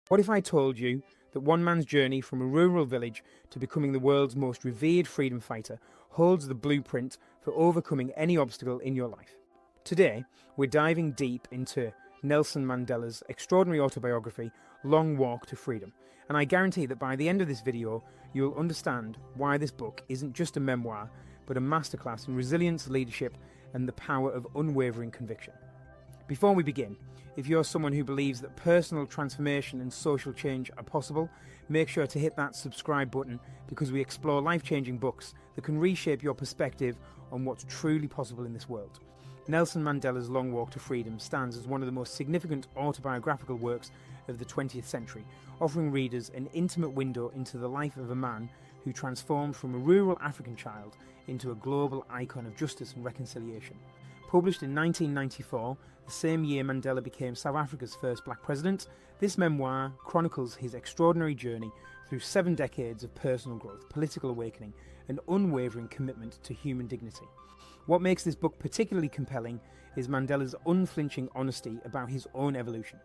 What if I told you that one man's journey from a rural village to becoming the world's most revered freedom fighter holds the blueprint for overcoming any obstacle in your life? Today, we're diving deep into Nelson Mandela's extraordinary autobiography, Long Walk to Freedom, and I guarantee that by the end of this video, you'll understand why this book isn't just a memoir, but a masterclass in resilience, leadership, and the power of unwavering conviction. Before we begin, if you're someone who believes that personal transformation and social change are possible, make sure to hit that subscribe button because we explore life-changing books that can reshape your perspective on what's truly possible in this world. Nelson Mandela's Long Walk to Freedom stands as one of the most significant autobiographical works of the 20th century, offering readers an intimate window into the life of a man who transformed from a rural African child into a global icon of justice and reconciliation. Published in 1994, the same year Mandela became South Africa's first black president, this memoir chronicles his extraordinary journey through 7 decades of personal growth, political awakening, and unwavering commitment to human dignity. What makes this book particularly compelling is Mandela's unflinching honesty about his own evolution.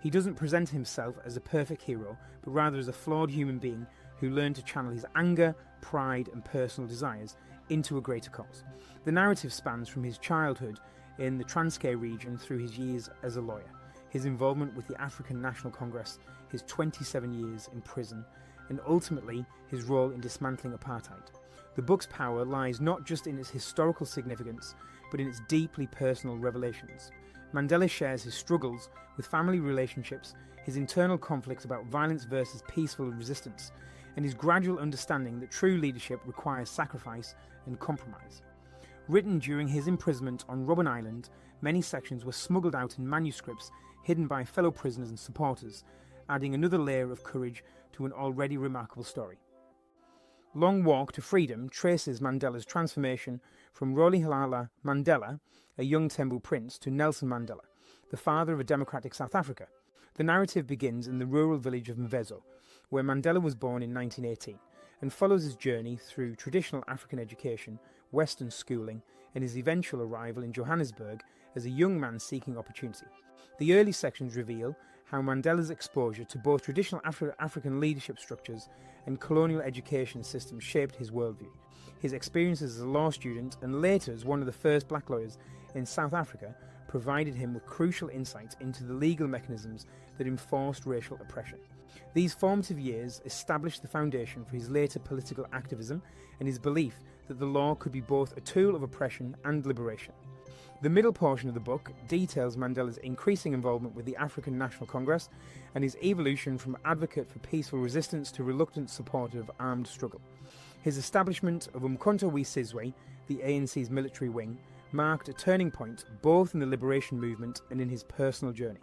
He doesn't present himself as a perfect hero, but rather as a flawed human being who learned to channel his anger, pride, and personal desires into a greater cause. The narrative spans from his childhood in the Transkei region through his years as a lawyer, his involvement with the African National Congress, his 27 years in prison, and ultimately his role in dismantling apartheid. The book's power lies not just in its historical significance, but in its deeply personal revelations. Mandela shares his struggles with family relationships, his internal conflicts about violence versus peaceful resistance, and his gradual understanding that true leadership requires sacrifice and compromise. Written during his imprisonment on Robben Island, many sections were smuggled out in manuscripts hidden by fellow prisoners and supporters, adding another layer of courage to an already remarkable story. Long Walk to Freedom traces Mandela's transformation from Rolihlahla Mandela, a young Tembu prince, to Nelson Mandela, the father of a democratic South Africa. The narrative begins in the rural village of Mvezo, where Mandela was born in 1918, and follows his journey through traditional African education, Western schooling, and his eventual arrival in Johannesburg as a young man seeking opportunity. The early sections reveal how Mandela's exposure to both traditional African leadership structures and colonial education systems shaped his worldview. His experiences as a law student and later as one of the first black lawyers in South Africa provided him with crucial insight into the legal mechanisms that enforced racial oppression. These formative years established the foundation for his later political activism and his belief that the law could be both a tool of oppression and liberation. The middle portion of the book details Mandela's increasing involvement with the African National Congress and his evolution from advocate for peaceful resistance to reluctant supporter of armed struggle. His establishment of Umkhonto we Sizwe, the ANC's military wing, marked a turning point both in the liberation movement and in his personal journey.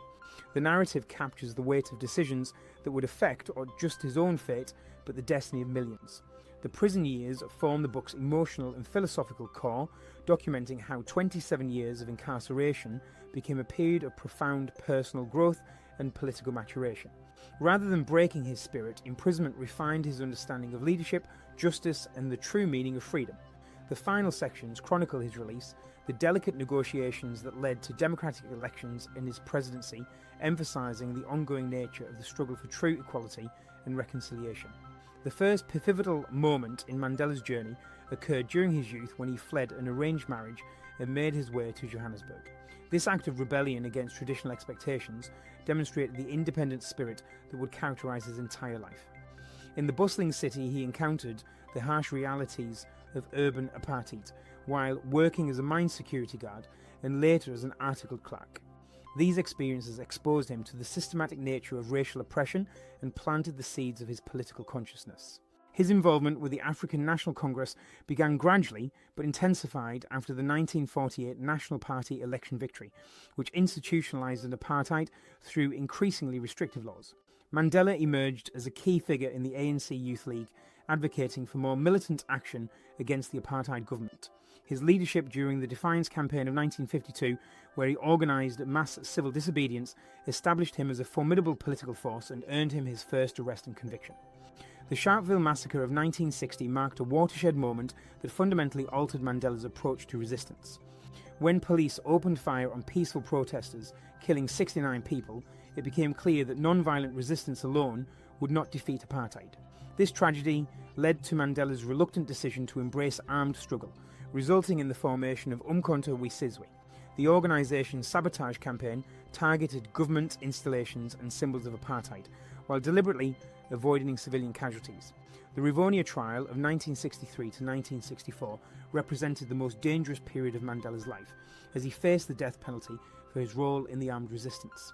The narrative captures the weight of decisions that would affect not just his own fate, but the destiny of millions. The prison years form the book's emotional and philosophical core, documenting how 27 years of incarceration became a period of profound personal growth and political maturation. Rather than breaking his spirit, imprisonment refined his understanding of leadership, justice, and the true meaning of freedom. The final sections chronicle his release, the delicate negotiations that led to democratic elections in his presidency, emphasising the ongoing nature of the struggle for true equality and reconciliation. The first pivotal moment in Mandela's journey occurred during his youth when he fled an arranged marriage and made his way to Johannesburg. This act of rebellion against traditional expectations demonstrated the independent spirit that would characterise his entire life. In the bustling city, he encountered the harsh realities of urban apartheid, while working as a mine security guard and later as an articled clerk. These experiences exposed him to the systematic nature of racial oppression and planted the seeds of his political consciousness. His involvement with the African National Congress began gradually but intensified after the 1948 National Party election victory, which institutionalized an apartheid through increasingly restrictive laws. Mandela emerged as a key figure in the ANC Youth League, advocating for more militant action against the apartheid government. His leadership during the Defiance Campaign of 1952, where he organised mass civil disobedience, established him as a formidable political force and earned him his first arrest and conviction. The Sharpeville Massacre of 1960 marked a watershed moment that fundamentally altered Mandela's approach to resistance. When police opened fire on peaceful protesters, killing 69 people, it became clear that non-violent resistance alone would not defeat apartheid. This tragedy led to Mandela's reluctant decision to embrace armed struggle, resulting in the formation of Umkhonto we Sizwe. The organisation's sabotage campaign targeted government installations and symbols of apartheid, while deliberately avoiding civilian casualties. The Rivonia trial of 1963 to 1964 represented the most dangerous period of Mandela's life, as he faced the death penalty for his role in the armed resistance.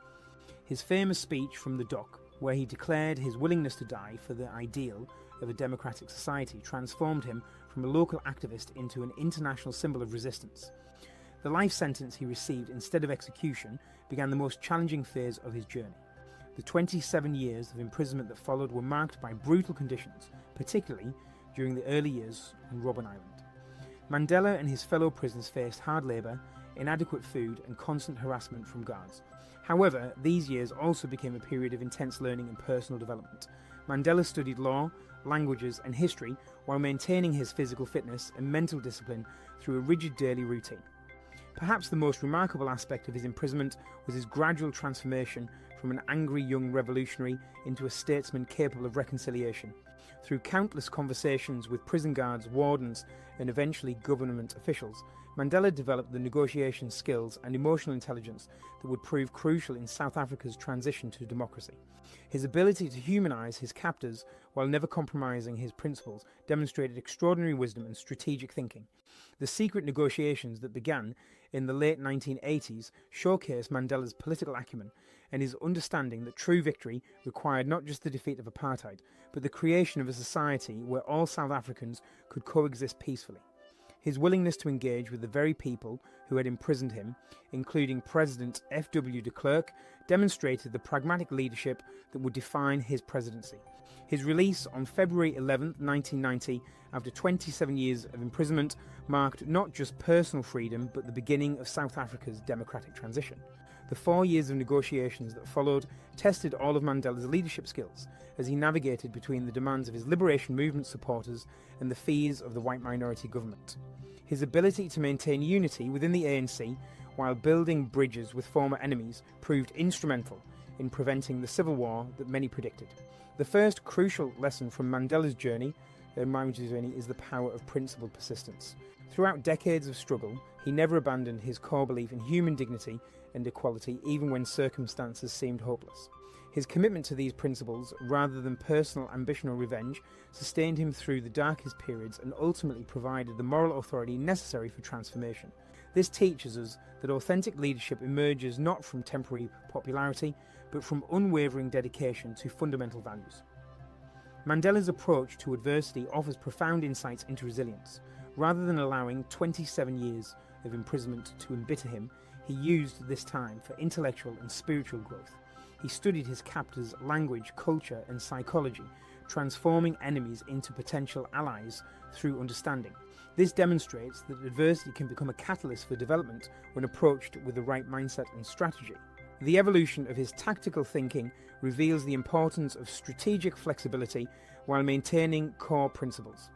His famous speech from the dock, where he declared his willingness to die for the ideal of a democratic society, transformed him from a local activist into an international symbol of resistance. The life sentence he received instead of execution began the most challenging phase of his journey. The 27 years of imprisonment that followed were marked by brutal conditions, particularly during the early years on Robben Island. Mandela and his fellow prisoners faced hard labour, inadequate food and constant harassment from guards. However, these years also became a period of intense learning and personal development. Mandela studied law, languages and history while maintaining his physical fitness and mental discipline through a rigid daily routine. Perhaps the most remarkable aspect of his imprisonment was his gradual transformation from an angry young revolutionary into a statesman capable of reconciliation. Through countless conversations with prison guards, wardens and eventually government officials, Mandela developed the negotiation skills and emotional intelligence that would prove crucial in South Africa's transition to democracy. His ability to humanise his captors while never compromising his principles demonstrated extraordinary wisdom and strategic thinking. The secret negotiations that began in the late 1980s showcased Mandela's political acumen and his understanding that true victory required not just the defeat of apartheid, but the creation of a society where all South Africans could coexist peacefully. His willingness to engage with the very people who had imprisoned him, including President F.W. de Klerk, demonstrated the pragmatic leadership that would define his presidency. His release on February 11, 1990, after 27 years of imprisonment, marked not just personal freedom but the beginning of South Africa's democratic transition. The 4 years of negotiations that followed tested all of Mandela's leadership skills as he navigated between the demands of his liberation movement supporters and the fears of the white minority government. His ability to maintain unity within the ANC while building bridges with former enemies proved instrumental in preventing the civil war that many predicted. The first crucial lesson from Mandela's journey is the power of principled persistence. Throughout decades of struggle, he never abandoned his core belief in human dignity and equality even when circumstances seemed hopeless. His commitment to these principles, rather than personal ambition or revenge, sustained him through the darkest periods and ultimately provided the moral authority necessary for transformation. This teaches us that authentic leadership emerges not from temporary popularity, but from unwavering dedication to fundamental values. Mandela's approach to adversity offers profound insights into resilience. Rather than allowing 27 years of imprisonment to embitter him, he used this time for intellectual and spiritual growth. He studied his captors' language, culture and psychology, transforming enemies into potential allies through understanding. This demonstrates that adversity can become a catalyst for development when approached with the right mindset and strategy. The evolution of his tactical thinking reveals the importance of strategic flexibility while maintaining core principles.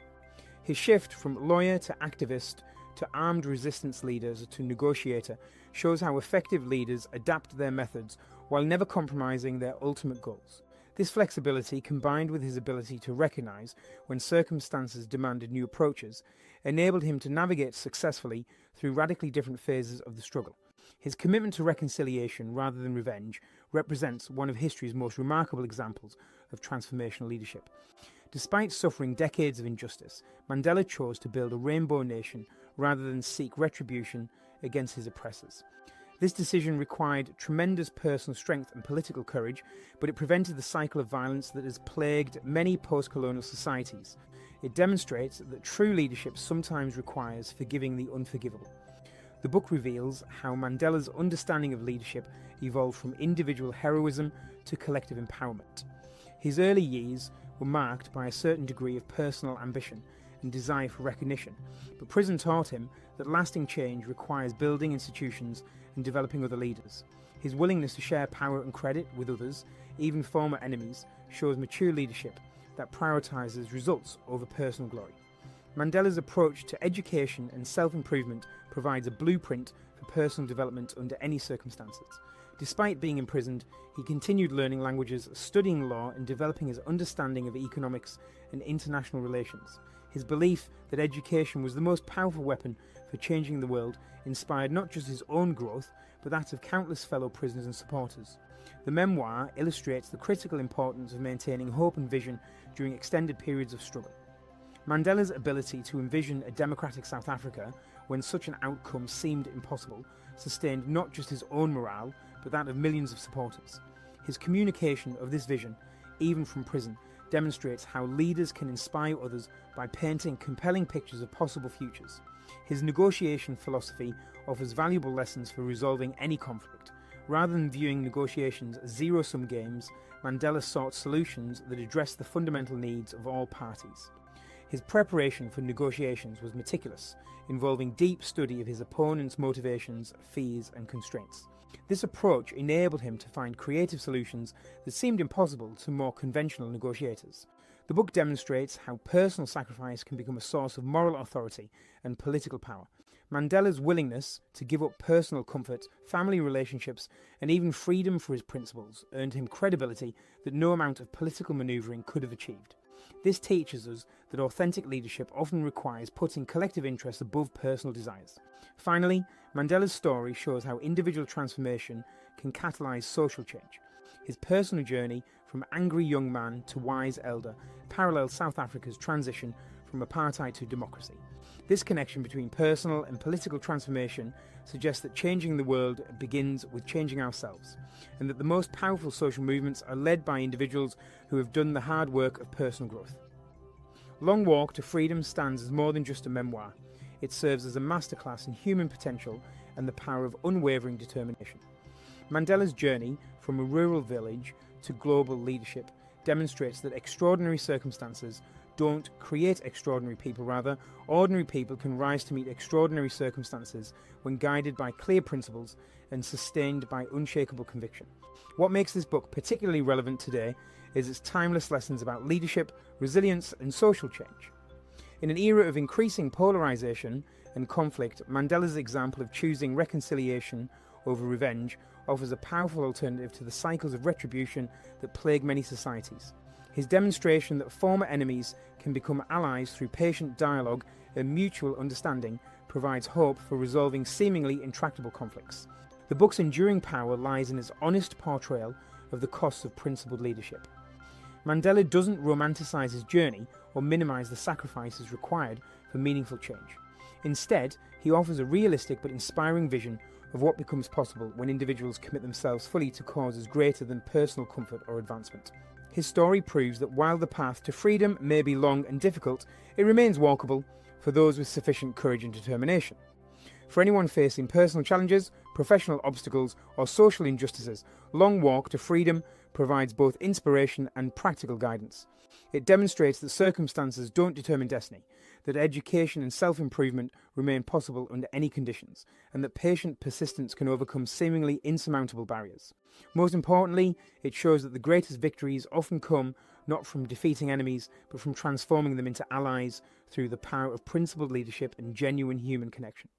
His shift from lawyer to activist to armed resistance leaders to negotiator shows how effective leaders adapt their methods while never compromising their ultimate goals. This flexibility, combined with his ability to recognise when circumstances demanded new approaches, enabled him to navigate successfully through radically different phases of the struggle. His commitment to reconciliation rather than revenge represents one of history's most remarkable examples of transformational leadership. Despite suffering decades of injustice, Mandela chose to build a rainbow nation rather than seek retribution against his oppressors. This decision required tremendous personal strength and political courage, but it prevented the cycle of violence that has plagued many post-colonial societies. It demonstrates that true leadership sometimes requires forgiving the unforgivable. The book reveals how Mandela's understanding of leadership evolved from individual heroism to collective empowerment. His early years were marked by a certain degree of personal ambition and desire for recognition, but prison taught him that lasting change requires building institutions and developing other leaders. His willingness to share power and credit with others, even former enemies, shows mature leadership that prioritises results over personal glory. Mandela's approach to education and self-improvement provides a blueprint for personal development under any circumstances. Despite being imprisoned, he continued learning languages, studying law, and developing his understanding of economics and international relations. His belief that education was the most powerful weapon for changing the world inspired not just his own growth, but that of countless fellow prisoners and supporters. The memoir illustrates the critical importance of maintaining hope and vision during extended periods of struggle. Mandela's ability to envision a democratic South Africa when such an outcome seemed impossible sustained not just his own morale, but that of millions of supporters. His communication of this vision, even from prison, demonstrates how leaders can inspire others by painting compelling pictures of possible futures. His negotiation philosophy offers valuable lessons for resolving any conflict. Rather than viewing negotiations as zero-sum games, Mandela sought solutions that addressed the fundamental needs of all parties. His preparation for negotiations was meticulous, involving deep study of his opponent's motivations, fears, and constraints. This approach enabled him to find creative solutions that seemed impossible to more conventional negotiators. The book demonstrates how personal sacrifice can become a source of moral authority and political power. Mandela's willingness to give up personal comfort, family relationships, and even freedom for his principles earned him credibility that no amount of political manoeuvring could have achieved. This teaches us that authentic leadership often requires putting collective interests above personal desires. Finally, Mandela's story shows how individual transformation can catalyse social change. His personal journey from angry young man to wise elder parallels South Africa's transition from apartheid to democracy. This connection between personal and political transformation suggests that changing the world begins with changing ourselves, and that the most powerful social movements are led by individuals who have done the hard work of personal growth. Long Walk to Freedom stands as more than just a memoir. It serves as a masterclass in human potential and the power of unwavering determination. Mandela's journey from a rural village to global leadership demonstrates that extraordinary circumstances don't create extraordinary people. Rather, ordinary people can rise to meet extraordinary circumstances when guided by clear principles and sustained by unshakable conviction. What makes this book particularly relevant today is its timeless lessons about leadership, resilience, and social change. In an era of increasing polarisation and conflict, Mandela's example of choosing reconciliation over revenge offers a powerful alternative to the cycles of retribution that plague many societies. His demonstration that former enemies can become allies through patient dialogue and mutual understanding provides hope for resolving seemingly intractable conflicts. The book's enduring power lies in its honest portrayal of the costs of principled leadership. Mandela doesn't romanticise his journey or minimise the sacrifices required for meaningful change. Instead, he offers a realistic but inspiring vision of what becomes possible when individuals commit themselves fully to causes greater than personal comfort or advancement. His story proves that while the path to freedom may be long and difficult, it remains walkable for those with sufficient courage and determination. For anyone facing personal challenges, professional obstacles, or social injustices, Long Walk to Freedom provides both inspiration and practical guidance. It demonstrates that circumstances don't determine destiny, that education and self-improvement remain possible under any conditions, and that patient persistence can overcome seemingly insurmountable barriers. Most importantly, it shows that the greatest victories often come not from defeating enemies, but from transforming them into allies through the power of principled leadership and genuine human connection.